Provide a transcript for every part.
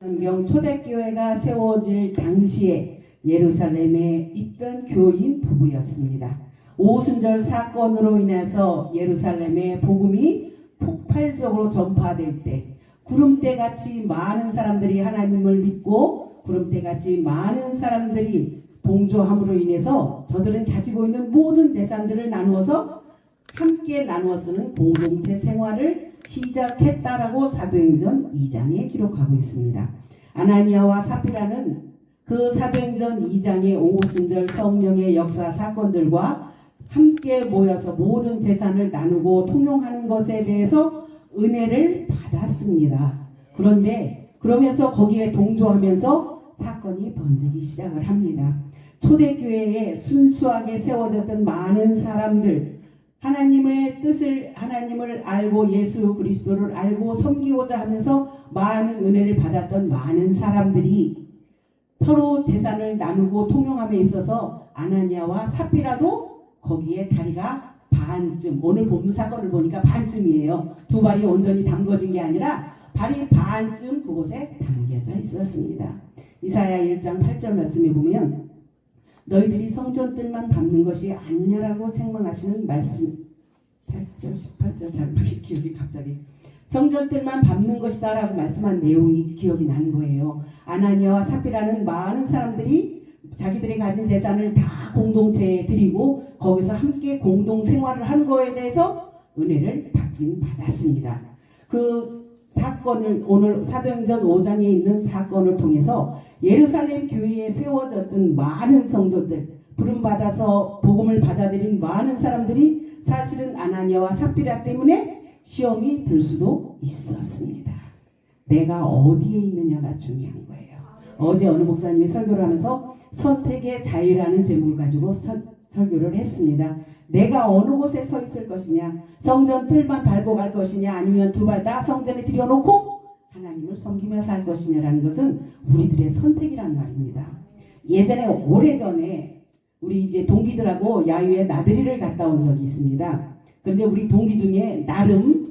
성경 초대교회가 세워질 당시에 예루살렘에 있던 교인 부부였습니다. 오순절 사건으로 인해서 예루살렘에 복음이 폭발적으로 전파될 때 구름대같이 많은 사람들이 하나님을 믿고 구름대같이 많은 사람들이 동조함으로 인해서 저들은 가지고 있는 모든 재산들을 나누어서 함께 나누어 쓰는 공동체 생활을 시작했다라고 사도행전 2장에 기록하고 있습니다. 아나니아와 삽비라는 그 사도행전 2장의 오순절 성령의 역사 사건들과 함께 모여서 모든 재산을 나누고 통용하는 것에 대해서 은혜를 받았습니다. 그런데 그러면서 거기에 동조하면서 사건이 번지기 시작을 합니다. 초대교회에 순수하게 세워졌던 많은 사람들, 하나님의 뜻을, 하나님을 알고 예수 그리스도를 알고 섬기고자 하면서 많은 은혜를 받았던 많은 사람들이 서로 재산을 나누고 통용함에 있어서 아나니아와 삽비라도 거기에 다리가 반쯤, 오늘 본문 사건을 보니까 반쯤이에요. 두 발이 온전히 담궈진 게 아니라 발이 반쯤 그곳에 담겨져 있었습니다. 이사야 1장 8절 말씀에 보면 너희들이 성전들만 밟는 것이 아니냐라고 책망하시는 말씀. 8절, 18절 잘 기억이 갑자기. 성전들만 밟는 것이다 라고 말씀한 내용이 기억이 나는 거예요. 아나니아와 삽비라는 많은 사람들이 자기들이 가진 재산을 다 공동체에 드리고 거기서 함께 공동 생활을 한 거에 대해서 은혜를 받긴 받았습니다. 그 사건을 오늘 사도행전 5장에 있는 사건을 통해서 예루살렘 교회에 세워졌던 많은 성도들, 부름받아서 복음을 받아들인 많은 사람들이 사실은 아나니아와 삽비라 때문에 시험이 들 수도 있었습니다. 내가 어디에 있느냐가 중요한 거예요. 어제 어느 목사님이 설교를 하면서 선택의 자유라는 제목을 가지고 설교를 했습니다. 내가 어느 곳에 서 있을 것이냐, 성전 틀만 밟고 갈 것이냐, 아니면 두 발 다 성전에 들여놓고 하나님을 섬기며 살 것이냐라는 것은 우리들의 선택이란 말입니다. 예전에 오래전에 우리 이제 동기들하고 야유에 나들이를 갔다 온 적이 있습니다. 그런데 우리 동기 중에 나름,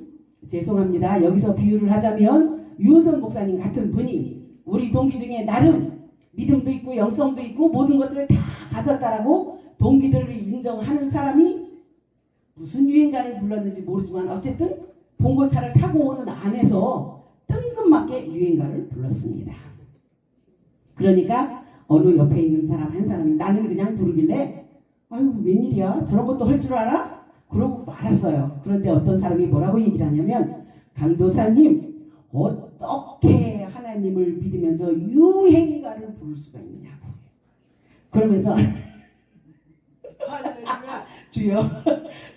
죄송합니다, 여기서 비유를 하자면 유은선 목사님 같은 분이 우리 동기 중에 나름 믿음도 있고 영성도 있고 모든 것을 다 가졌다라고 동기들을 인정하는 사람이 무슨 유행가를 불렀는지 모르지만 어쨌든 봉고차를 타고 오는 안에서 뜬금맞게 유행가를 불렀습니다. 그러니까 어느 옆에 있는 사람 한 사람이 나는 그냥 부르길래 아유 웬일이야 저런 것도 할 줄 알아? 그러고 말았어요. 그런데 어떤 사람이 뭐라고 얘기를 하냐면 강도사님 어떻게 하나님을 믿으면서 유행가를 부를 수가 있느냐고. 그러면서 주여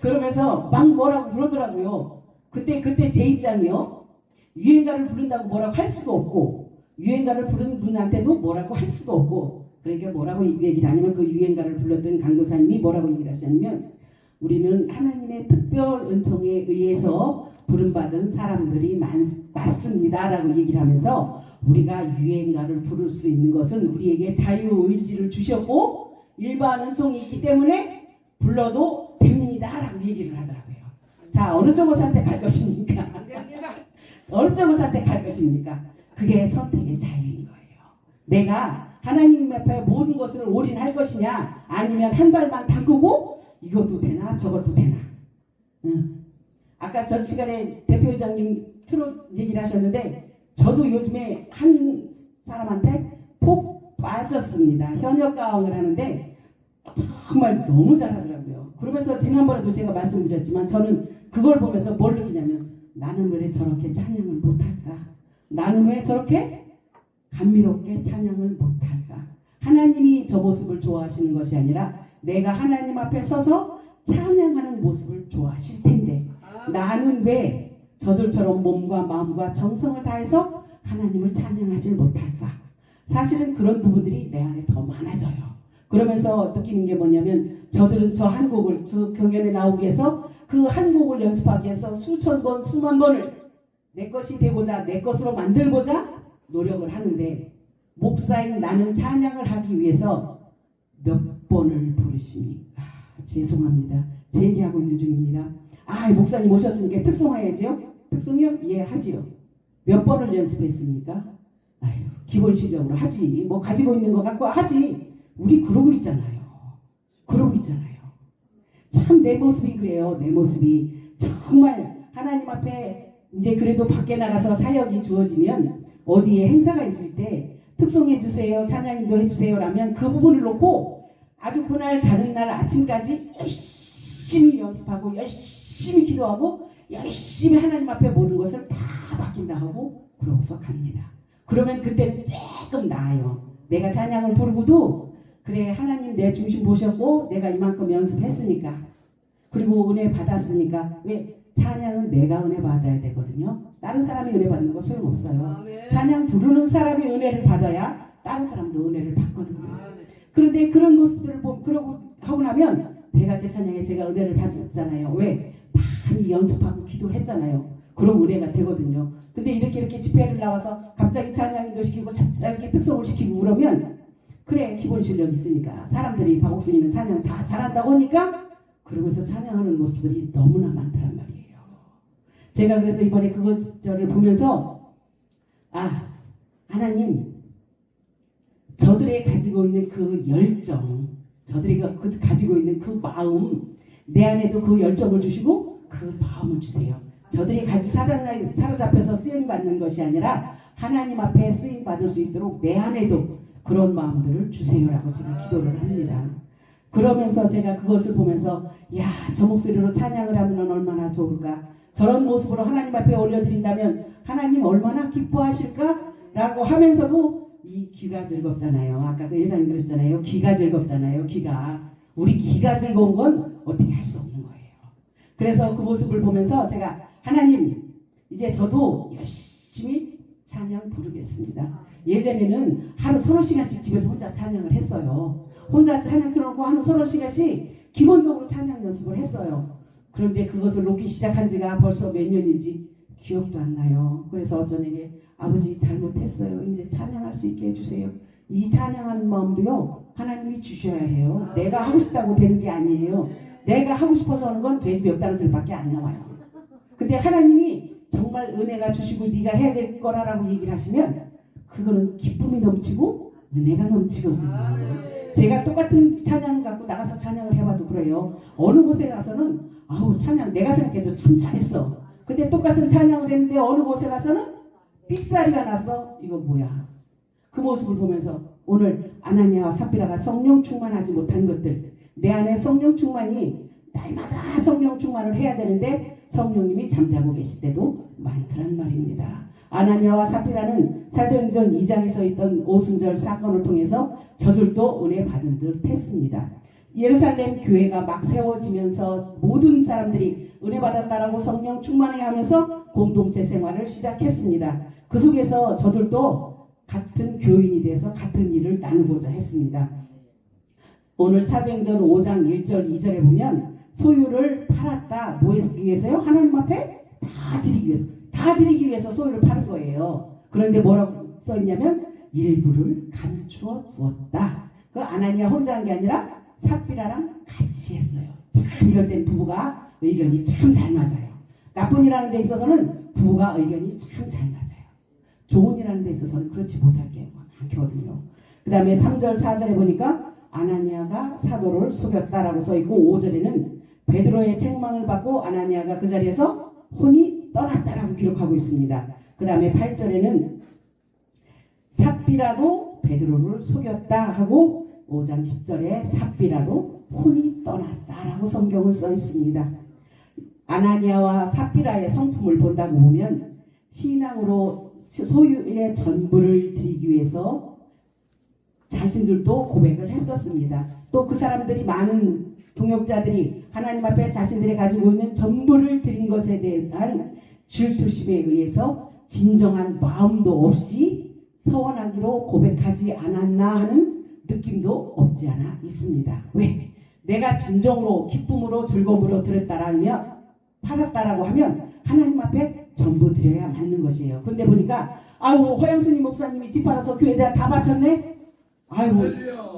그러면서 막 뭐라고 그러더라고요. 그때 제 입장이요. 유행가를 부른다고 뭐라고 할 수도 없고 유행가를 부른 분한테도 뭐라고 할 수도 없고 그러니까 뭐라고 얘기를 하냐면 그 유행가를 불렀던 강도사님이 뭐라고 얘기를 하시냐면 우리는 하나님의 특별 은총에 의해서 부름받은 사람들이 맞습니다 라고 얘기를 하면서 우리가 유행가를 부를 수 있는 것은 우리에게 자유의지를 주셨고 일반 은총이 있기 때문에 불러도 됩니다 라고 얘기를 하더라고요. 자, 어느 쪽을 선택할 것입니까? 어느 쪽을 선택할 것입니까? 그게 선택의 자유인 거예요. 내가 하나님 앞에 모든 것을 올인할 것이냐 아니면 한 발만 담그고 이것도 되나 저것도 되나. 아까 저 시간에 대표회장님 트롯 얘기를 하셨는데 저도 요즘에 한 사람한테 폭 빠졌습니다. 현역가왕을 하는데 정말 너무 잘하더라고요. 그러면서 지난번에도 제가 말씀드렸지만 저는 그걸 보면서 뭘 느끼냐면 나는 왜 저렇게 찬양을 못할까? 나는 왜 저렇게 감미롭게 찬양을 못할까? 하나님이 저 모습을 좋아하시는 것이 아니라 내가 하나님 앞에 서서 찬양하는 모습을 좋아하실 텐데 나는 왜 저들처럼 몸과 마음과 정성을 다해서 하나님을 찬양하지 못할까? 사실은 그런 부분들이 내 안에 더 많아져요. 그러면서 느끼는 게 뭐냐면 저들은 저 한 곡을 저 경연에 나오기 위해서 그 한 곡을 연습하기 위해서 수천 번 수만 번을 내 것이 되고자 내 것으로 만들고자 노력을 하는데 목사인 나는 찬양을 하기 위해서 몇 번을 부르십니까? 죄송합니다. 제 얘기하고 있는 중입니다. 목사님 오셨으니까 특송해야죠. 특송이요? 예, 하지요. 몇 번을 연습했습니까? 아유, 기본 실력으로 하지. 뭐 가지고 있는 거 갖고 하지. 우리 그러고 있잖아요. 그러고 있잖아요. 참 내 모습이 그래요. 내 모습이. 정말 하나님 앞에 이제 그래도 밖에 나가서 사역이 주어지면 어디에 행사가 있을 때 특송해 주세요. 찬양인도 해주세요. 라면 그 부분을 놓고 아주 그날 가는 날 아침까지 열심히 연습하고 열심히 기도하고 열심히 하나님 앞에 모든 것을 다 맡긴다 하고 그러고서 갑니다. 그러면 그때는 조금 나아요. 내가 찬양을 부르고도 그래 하나님 내 중심 보셨고 내가 이만큼 연습했으니까 그리고 은혜 받았으니까 왜 찬양은 내가 은혜 받아야 되거든요. 다른 사람이 은혜 받는 거 소용없어요. 찬양 부르는 사람이 은혜를 받아야 다른 사람도 은혜를 받거든요. 그런데 그런 모습들을 그러고 하고 나면 대가제 찬양에 제가 은혜를 받았잖아요. 왜? 많이 연습하고 기도했잖아요. 그럼 은혜가 되거든요. 근데 이렇게 집회를 나와서 갑자기 찬양도 시키고 갑자기 특성을 시키고 그러면 그래 기본 실력이 있으니까 사람들이 박옥순이는 찬양 다 잘한다고 하니까 그러면서 찬양하는 모습들이 너무나 많다는 말이에요. 제가 그래서 이번에 그것을 보면서 하나님 저들이 가지고 있는 그 열정 저들이 가지고 있는 그 마음 내 안에도 그 열정을 주시고 그 마음을 주세요. 저들이 사단에 사로잡혀서 쓰임받는 것이 아니라 하나님 앞에 쓰임받을 수 있도록 내 안에도 그런 마음들을 주세요라고 제가 기도를 합니다. 그러면서 제가 그것을 보면서 저 목소리로 찬양을 하면 얼마나 좋을까. 저런 모습으로 하나님 앞에 올려드린다면 하나님 얼마나 기뻐하실까? 라고 하면서도 이 귀가 즐겁잖아요. 아까 그 예장님 그러셨잖아요. 귀가 즐겁잖아요. 우리 귀가 즐거운 건 어떻게 할 수 없는 거예요. 그래서 그 모습을 보면서 제가 하나님 이제 저도 열심히 찬양 부르겠습니다. 예전에는 하루 서너 시간씩 집에서 혼자 찬양을 했어요. 혼자 찬양 틀어놓고 하루 서너 시간씩 기본적으로 찬양 연습을 했어요. 그런데 그것을 놓기 시작한 지가 벌써 몇 년인지 기억도 안 나요. 그래서 어쩌내게 아버지 잘못했어요. 이제 찬양할 수 있게 해주세요. 이 찬양하는 마음도요 하나님이 주셔야 해요. 내가 하고 싶다고 되는 게 아니에요. 내가 하고 싶어서 하는 건 돼지 몇 단어들밖에 안 나와요. 근데 하나님이 정말 은혜가 주시고 네가 해야 될 거라고 얘기를 하시면 그거는 기쁨이 넘치고 은혜가 넘치거든요. 제가 똑같은 찬양 갖고 나가서 찬양을 해봐도 그래요. 어느 곳에 가서는 찬양 내가 생각해도 참 잘했어. 근데 똑같은 찬양을 했는데 어느 곳에 가서는 삑사리가 나서 이거 뭐야. 그 모습을 보면서 오늘 아나니아와 삽비라가 성령 충만하지 못한 것들 내 안에 성령 충만이 날마다 성령 충만을 해야 되는데 성령님이 잠자고 계실 때도 많더란 말입니다. 아나니아와 삽비라는 사도행전 2장에서 있던 오순절 사건을 통해서 저들도 은혜 받은 듯 했습니다. 예루살렘 교회가 막 세워지면서 모든 사람들이 은혜 받았다라고 성령 충만해 하면서 공동체 생활을 시작했습니다. 그 속에서 저들도 같은 교인이 돼서 같은 일을 나누고자 했습니다. 오늘 사도행전 5장 1절 2절에 보면 소유를 팔았다. 뭐하기 위해서요? 하나님 앞에 다 드리기 위해서. 다 드리기 위해서 소유를 파는 거예요. 그런데 뭐라고 써있냐면 일부를 감추어 두었다. 그 아나니아 혼자 한 게 아니라 삽비라랑 같이 했어요. 참 이럴 땐 부부가 의견이 참 잘 맞아요. 나쁜 일하는 데 있어서는 부부가 의견이 참 잘 맞아요. 좋은 일하는 데 있어서는 그렇지 못할 게 많거든요. 그 다음에 3절 4절에 보니까 아나니아가 사도를 속였다라고 써있고 5절에는 베드로의 책망을 받고 아나니아가 그 자리에서 혼이 떠났다라고 기록하고 있습니다. 그 다음에 8절에는 삽비라도 베드로를 속였다 하고 5장 10절에 삽비라도 혼이 떠났다라고 성경을 써 있습니다. 아나니아와 삽비라의 성품을 본다고 보면 신앙으로 소유의 전부를 드리기 위해서 자신들도 고백을 했었습니다. 또 그 사람들이 많은 동역자들이 하나님 앞에 자신들이 가지고 있는 전부를 드린 것에 대한 질투심에 의해서 진정한 마음도 없이 서원하기로 고백하지 않았나 하는 느낌도 없지 않아 있습니다. 왜? 내가 진정으로 기쁨으로 즐거움으로 드렸다라면 팔았다라고 하면 하나님 앞에 전부 드려야 맞는 것이에요. 근데 보니까 허영순이 목사님이 집 팔아서 교회에다 다 바쳤네?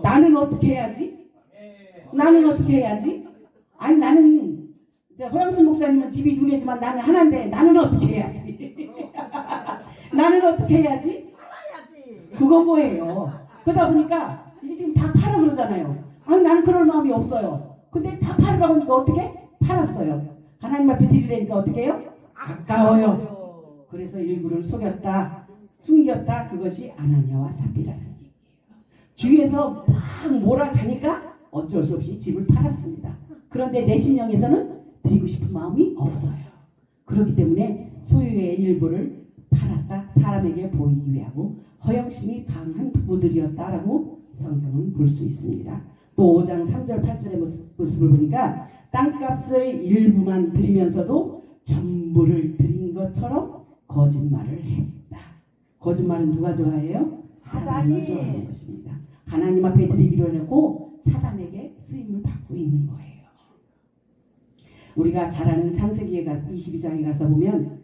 나는 어떻게 해야지? 나는 어떻게 해야지? 아니 나는 허영순 목사님은 집이 두 개지만 나는 하나인데 나는 어떻게 해야지? 나는 어떻게 해야지? 그거 뭐예요. 그러다 보니까 이게 지금 다 팔아 그러잖아요. 아니 나는 그럴 마음이 없어요. 근데 다 팔으라고 하니까 어떻게? 팔았어요. 하나님 앞에 드리려니까 어떻게 해요? 아까워요. 그래서 일부를 속였다, 숨겼다. 그것이 아나니아와 삽비라는 얘기예요. 주위에서 막 몰아가니까 어쩔 수 없이 집을 팔았습니다. 그런데 내 심령에서는 드리고 싶은 마음이 없어요. 그렇기 때문에 소유의 일부를 팔았다. 사람에게 보이기 위하고 허영심이 강한 부부들이었다라고 성경은 볼 수 있습니다. 또 5장 3절 8절의 모습을 보니까 땅값의 일부만 드리면서도 전부를 드린 것처럼 거짓말을 했다. 거짓말은 누가 좋아해요? 사단이 좋아하는 것입니다. 하나님 앞에 드리기로 해놓고 사단에게 쓰임을 받고 있는 거예요. 우리가 잘 아는 창세기에 22장에 가서 보면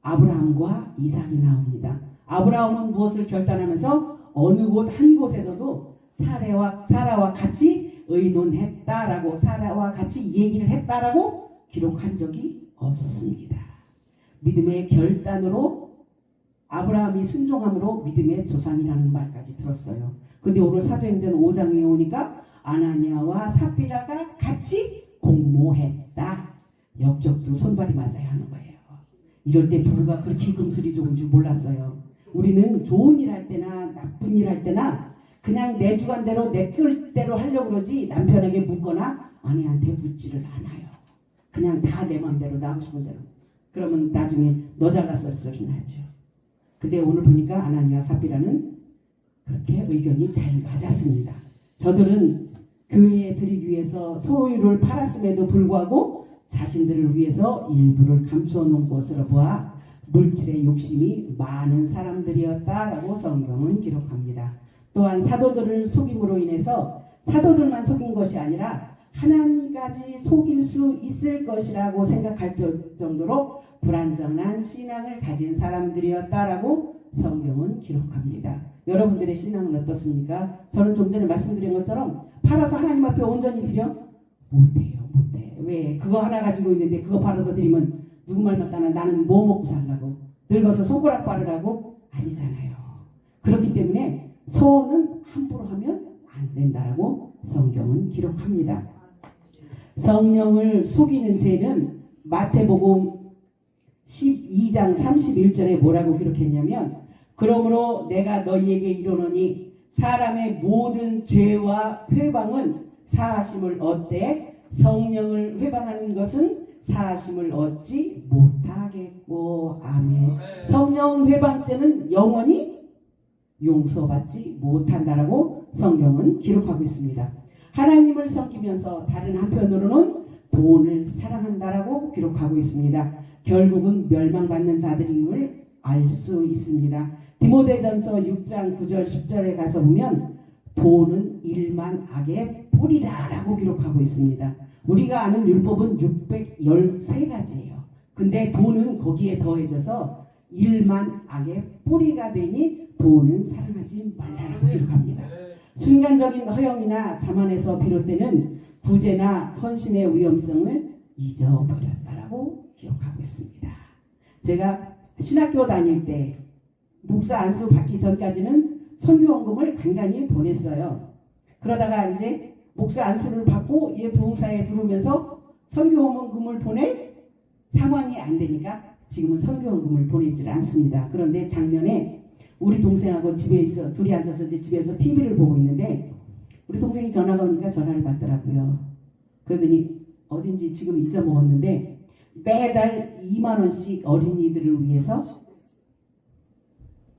아브라함과 이삭이 나옵니다. 아브라함은 무엇을 결단하면서 어느 곳 한 곳에서도 사라와 같이 의논했다라고, 사라와 같이 얘기를 했다라고 기록한 적이 없습니다. 믿음의 결단으로 아브라함이 순종함으로 믿음의 조상이라는 말까지 들었어요. 근데 오늘 사도행전 5장에 오니까 아나니아와 삽비라가 같이 공모했다. 역적도 손발이 맞아야 하는 거예요. 이럴 때 부부가 그렇게 금슬이 좋은 줄 몰랐어요. 우리는 좋은 일 할 때나 나쁜 일 할 때나 그냥 내 주관대로 내 뜻대로 하려고 그러지 남편에게 묻거나 아내한테 묻지를 않아요. 그냥 다 내 마음대로 나 하고 싶은 대로. 그러면 나중에 너 잘났어 소리 나죠. 근데 오늘 보니까 아나니아 삽비라는 그렇게 의견이 잘 맞았습니다. 저들은 교회에 드리기 위해서 소유를 팔았음에도 불구하고 자신들을 위해서 일부를 감추어 놓은 것으로 보아 물질의 욕심이 많은 사람들이었다라고 성경은 기록합니다. 또한 사도들을 속임으로 인해서 사도들만 속인 것이 아니라 하나님까지 속일 수 있을 것이라고 생각할 정도로 불완전한 신앙을 가진 사람들이었다라고 성경은 기록합니다. 여러분들의 신앙은 어떻습니까? 저는 좀 전에 말씀드린 것처럼 팔아서 하나님 앞에 온전히 드려? 못해요. 못해. 왜? 그거 하나 가지고 있는데 그거 팔아서 드리면 누구 말 맞다나 나는 뭐 먹고 살라고? 늙어서 손가락 바르라고? 아니잖아요. 그렇기 때문에 소원은 함부로 하면 안 된다라고 성경은 기록합니다. 성령을 속이는 죄는 마태복음 12장 31절에 뭐라고 기록했냐면 그러므로 내가 너희에게 이르노니 사람의 모든 죄와 회방은 사하심을 얻되 성령을 회방하는 것은 사하심을 얻지 못하겠고. 아멘. 성령 회방죄는 영원히 용서받지 못한다라고 성경은 기록하고 있습니다. 하나님을 섬기면서 다른 한편으로는 돈을 사랑한다라고 기록하고 있습니다. 결국은 멸망받는 자들임을 알 수 있습니다. 디모데전서 6장 9절 10절에 가서 보면 돈은 일만 악의 뿌리라라고 기록하고 있습니다. 우리가 아는 율법은 613가지예요. 근데 돈은 거기에 더해져서 일만 악의 뿌리가 되니 돈은 사랑하지 말라라고 기록합니다. 순간적인 허영이나 자만에서 비롯되는 구제나 헌신의 위험성을 잊어버렸다라고 기억하고 있습니다. 제가 신학교 다닐 때 목사 안수 받기 전까지는 선교원금을 간간히 보냈어요. 그러다가 이제 목사 안수를 받고 부흥사에 들어오면서 선교원금을 보낼 상황이 안 되니까 지금은 선교원금을 보내질 않습니다. 그런데 작년에 우리 동생하고 집에 있어 둘이 앉아서 이제 집에서 TV를 보고 있는데 우리 동생이 전화가 오니까 전화를 받더라고요. 그러더니 어딘지 지금 잊어먹었는데 매달 2만 원씩 어린이들을 위해서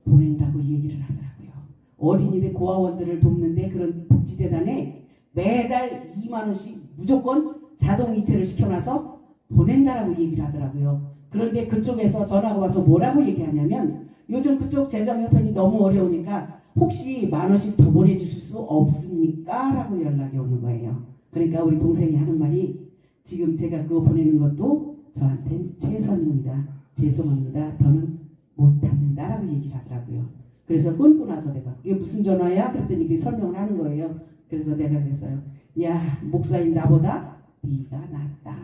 보낸다고 얘기를 하더라고요. 어린이들 고아원들을 돕는데 그런 복지재단에 매달 2만 원씩 무조건 자동이체를 시켜놔서 보낸다라고 얘기를 하더라고요. 그런데 그쪽에서 전화가 와서 뭐라고 얘기하냐면 요즘 그쪽 재정 형편이 너무 어려우니까 혹시 1만 원씩 더 보내주실 수 없습니까? 라고 연락이 오는 거예요. 그러니까 우리 동생이 하는 말이 지금 제가 그거 보내는 것도 저한테는 최선입니다. 죄송합니다. 더는 못합니다. 라고 얘기를 하더라고요. 그래서 끊고 나서 내가 그게 무슨 전화야? 그랬더니 그게 설명을 하는 거예요. 그래서 내가 그랬어요. 야, 목사인 나보다 네가 낫다.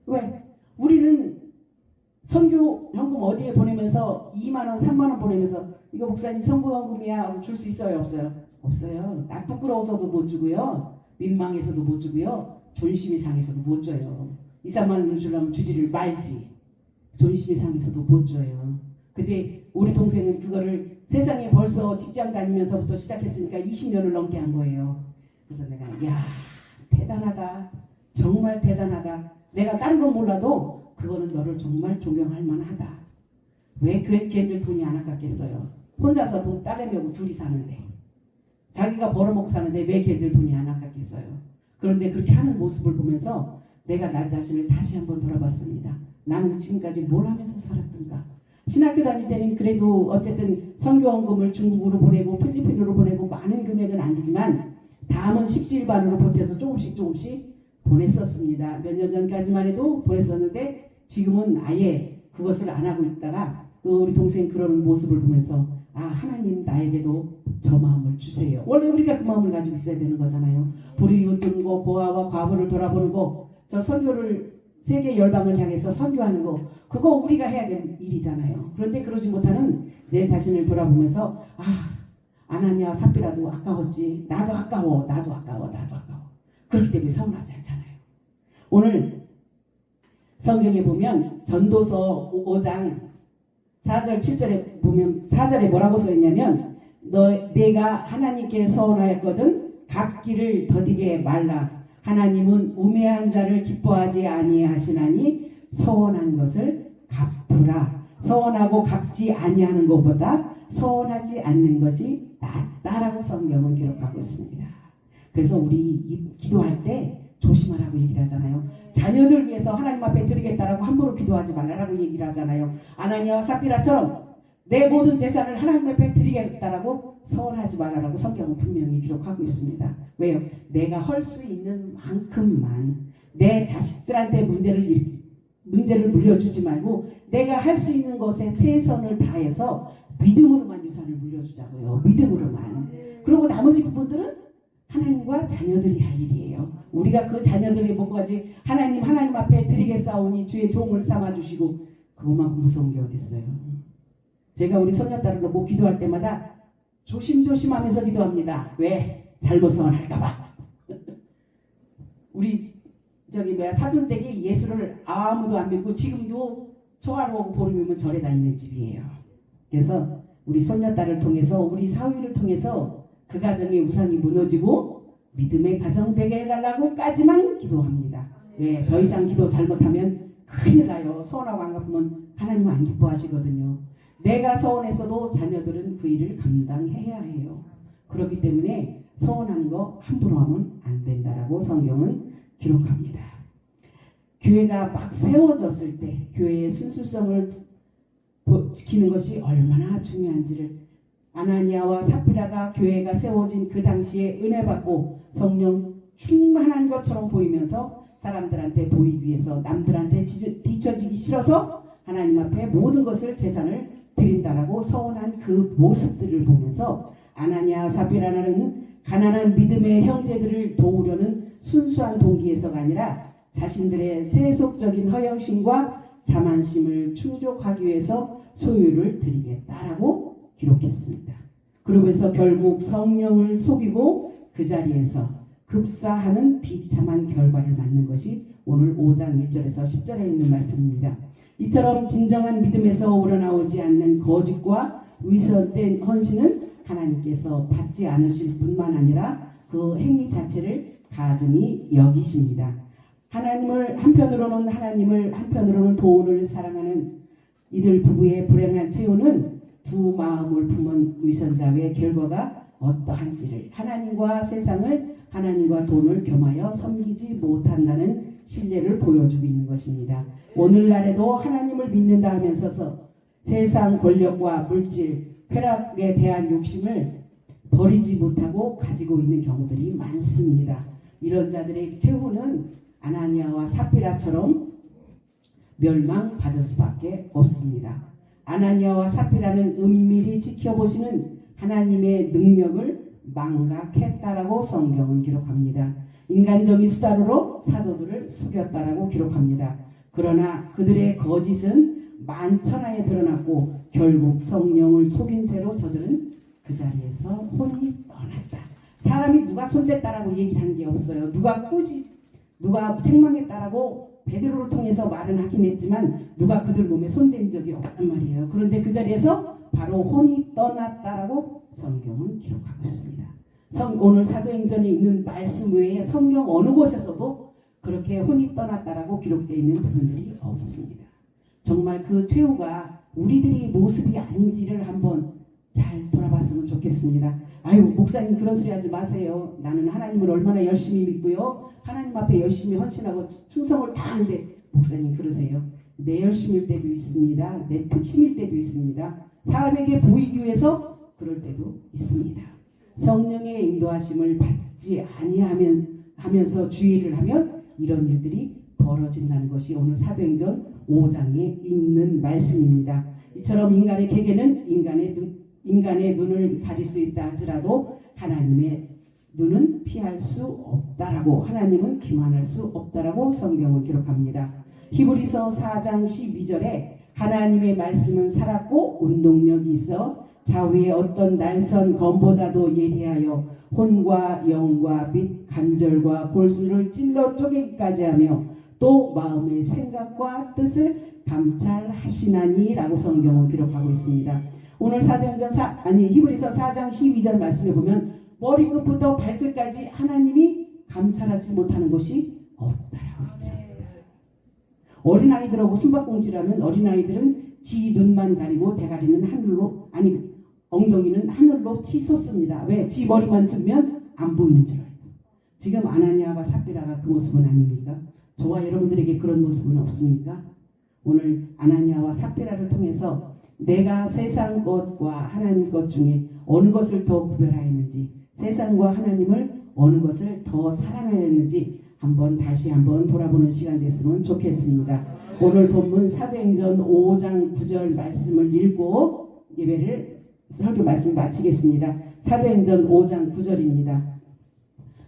왜? 우리는 선교 현금 어디에 보내면서 2만 원, 3만 원 보내면서 이거 목사님 선교 현금이야 하고 줄 수 있어요, 없어요? 없어요. 나 부끄러워서도 못 주고요. 민망해서도 못 주고요. 존심이 상해서도 못 줘요. 2, 3만 원을 주려면 주지를 말지. 존심이 상해서도 못 줘요. 근데 우리 동생은 그거를 세상에 벌써 직장 다니면서부터 시작했으니까 20년을 넘게 한 거예요. 그래서 내가 야 대단하다. 정말 대단하다. 내가 다른 건 몰라도 그거는 너를 정말 존경할 만하다. 왜 걔들 돈이 안 아깝겠어요? 혼자서 돈 따내매고 둘이 사는데 자기가 벌어먹고 사는데 왜 걔들 돈이 안 아깝겠어요? 그런데 그렇게 하는 모습을 보면서 내가 나 자신을 다시 한번 돌아봤습니다. 나는 지금까지 뭘 하면서 살았던가? 신학교 다닐 때는 그래도 어쨌든 선교원금을 중국으로 보내고 필리핀으로 보내고 많은 금액은 아니지만 다음은 십시일반으로 보태서 조금씩 보냈었습니다. 몇 년 전까지만 해도 보냈었는데 지금은 아예 그것을 안 하고 있다가 또 우리 동생 그러는 모습을 보면서 아 하나님 나에게도 저 마음을 주세요. 원래 우리가 그 마음을 가지고 있어야 되는 거잖아요. 불이 웃는 거, 고아와 과부를 돌아보는 거, 저 선교를 세계 열방을 향해서 선교하는 거 그거 우리가 해야 되는 일이잖아요. 그런데 그러지 못하는 내 자신을 돌아보면서 아 아나니아와 삽비라도 아까웠지. 나도 아까워. 그렇기 때문에 서운하지 않잖아요. 오늘 성경에 보면 전도서 5장 4절 7절에 보면 4절에 뭐라고 써있냐면 내가 하나님께 서원하였거든 각 길을 더디게 말라. 하나님은 우매한 자를 기뻐하지 아니하시나니 서원한 것을 갚으라. 서원하고 갚지 아니하는 것보다 서원하지 않는 것이 낫다라고 성경은 기록하고 있습니다. 그래서 우리 기도할 때 조심하라고 얘기를 하잖아요. 자녀들 위해서 하나님 앞에 드리겠다라고 함부로 기도하지 말라라고 얘기를 하잖아요. 아나니아와 삽비라처럼 내 모든 재산을 하나님 앞에 드리겠다라고 서원하지 말라라고 성경은 분명히 기록하고 있습니다. 왜요? 내가 할 수 있는 만큼만 내 자식들한테 문제를 물려주지 말고 내가 할 수 있는 것에 최선을 다해서 믿음으로만 유산을 물려주자고요. 믿음으로만. 그리고 나머지 부분들은 하나님과 자녀들이 할 일이에요. 우리가 그 자녀들의 목까지 하나님 앞에 드리겠사오니 주의 종을 삼아주시고 그것만큼 무서운 게 어디 있어요. 제가 우리 손녀딸을 뭐 기도할 때마다 조심조심하면서 기도합니다. 왜? 잘못 서원할까봐. 우리 사돈댁이 예수를 아무도 안 믿고 지금도 초하루 오고 보름이면 절에 다니는 집이에요. 그래서 우리 손녀딸을 통해서 우리 사위를 통해서 그 가정의 우상이 무너지고 믿음의 가정 되게 해달라고까지만 기도합니다. 왜? 더 이상 기도 잘못하면 큰일 나요. 서운하고 안 갚으면 하나님은 안 기뻐하시거든요. 내가 서운했어도 자녀들은 그 일을 감당해야 해요. 그렇기 때문에 서운한 거 함부로 하면 안 된다라고 성경은 기록합니다. 교회가 막 세워졌을 때 교회의 순수성을 지키는 것이 얼마나 중요한지를 아나니아와 삽비라가 교회가 세워진 그 당시에 은혜 받고 성령 충만한 것처럼 보이면서 사람들한테 보이기 위해서 남들한테 뒤처지기 싫어서 하나님 앞에 모든 것을 재산을 드린다라고 서원한 그 모습들을 보면서 아나니아 삽비라는 가난한 믿음의 형제들을 도우려는 순수한 동기에서가 아니라 자신들의 세속적인 허영심과 자만심을 충족하기 위해서 소유를 드리겠다라고 기록했습니다. 그러면서 결국 성령을 속이고 그 자리에서 급사하는 비참한 결과를 맞는 것이 오늘 5장 1절에서 10절에 있는 말씀입니다. 이처럼 진정한 믿음에서 우러나오지 않는 거짓과 위선된 헌신은 하나님께서 받지 않으실 뿐만 아니라 그 행위 자체를 가증히 여기십니다. 한편으로는 하나님을 한편으로는 돈을 사랑하는 이들 부부의 불행한 최후는 두 마음을 품은 위선자의 결과가 어떠한지를 하나님과 세상을 하나님과 돈을 겸하여 섬기지 못한다는 신뢰를 보여주고 있는 것입니다. 오늘날에도 하나님을 믿는다 하면서 세상 권력과 물질, 쾌락에 대한 욕심을 버리지 못하고 가지고 있는 경우들이 많습니다. 이런 자들의 최후는 아나니아와 삽비라처럼 멸망받을 수밖에 없습니다. 아나니아와 삽비라는 은밀히 지켜보시는 하나님의 능력을 망각했다라고 성경은 기록합니다. 인간적인 수단으로 사도들을 속였다라고 기록합니다. 그러나 그들의 거짓은 만천하에 드러났고 결국 성령을 속인 채로 저들은 그 자리에서 혼이 떠났다. 사람이 누가 손댔다라고 얘기한 게 없어요. 누가 책망했다라고 베드로를 통해서 말은 하긴 했지만 누가 그들 몸에 손댄 적이 없단 말이에요. 그런데 그 자리에서 바로 혼이 떠났다라고 성경은 기록하고 있습니다. 오늘 사도행전에 있는 말씀 외에 성경 어느 곳에서도 그렇게 혼이 떠났다라고 기록되어 있는 부분들이 없습니다. 정말 그 최후가 우리들이 모습이 아닌지를 한번 잘 돌아봤으면 좋겠습니다. 아유, 목사님 그런 소리 하지 마세요. 나는 하나님을 얼마나 열심히 믿고요. 하나님 앞에 열심히 헌신하고 충성을 다하는데 목사님 그러세요. 내 열심일 때도 있습니다. 내 특심일 때도 있습니다. 사람에게 보이기 위해서 그럴 때도 있습니다. 성령의 인도하심을 받지 아니하면서 주의를 하면 이런 일들이 벌어진다는 것이 오늘 사도행전 5장에 있는 말씀입니다. 이처럼 인간의 계계는 인간의 눈을 가릴 수 있다 할지라도 하나님의 눈은 피할 수 없다라고, 하나님은 기만할 수 없다라고 성경을 기록합니다. 히브리서 4장 12절에 하나님의 말씀은 살았고 운동력이 있어 좌우의 어떤 날선 검보다도 예리하여 혼과 영과 빛 간절과 골수를 찔러 쪼개기까지 하며 또 마음의 생각과 뜻을 감찰하시나니라고 성경은 기록하고 있습니다. 오늘 히브리서 4장 12절 말씀에 보면 머리끝부터 발끝까지 하나님이 감찰하지 못하는 것이 없다라고 합니다. 어린아이들하고 숨바꼭질하면 어린아이들은 지 눈만 가리고 대가리는 하늘로, 엉덩이는 하늘로 치솟습니다. 왜? 지 머리만 쓰면 안 보이는 줄 알고. 지금 아나니아와 삽비라가 그 모습은 아닙니까? 저와 여러분들에게 그런 모습은 없습니까? 오늘 아나니아와 삽비라를 통해서 내가 세상 것과 하나님 것 중에 어느 것을 더 구별하였는지, 세상과 하나님을 어느 것을 더 사랑하였는지 다시 한번 돌아보는 시간 됐으면 좋겠습니다. 오늘 본문 사도행전 5장 9절 말씀을 읽고 예배를 설교 말씀 마치겠습니다. 사도행전 5장 9절입니다.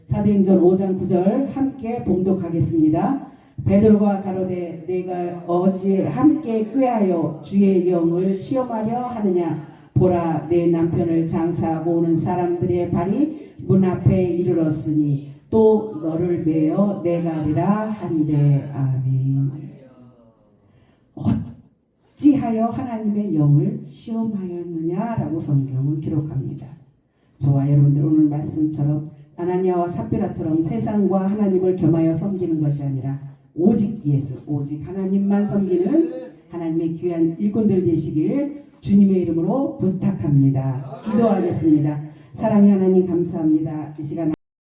사도행전 5장 9절 함께 봉독하겠습니다. 베드로가 가로되 내가 어찌 함께 꾀하여 주의 영을 시험하려 하느냐. 보라, 내 남편을 장사하고 오는 사람들의 발이 문 앞에 이르렀으니 또 너를 메어 내가 하리라 하니라. 아멘. 어찌하여 하나님의 영을 시험하였느냐라고 성경은 기록합니다. 저와 여러분들 오늘 말씀처럼 아나니아와 삽비라처럼 세상과 하나님을 겸하여 섬기는 것이 아니라 오직 예수, 오직 하나님만 섬기는 하나님의 귀한 일꾼들 되시길 주님의 이름으로 부탁합니다. 기도하겠습니다. 사랑의 하나님 감사합니다. 이 시간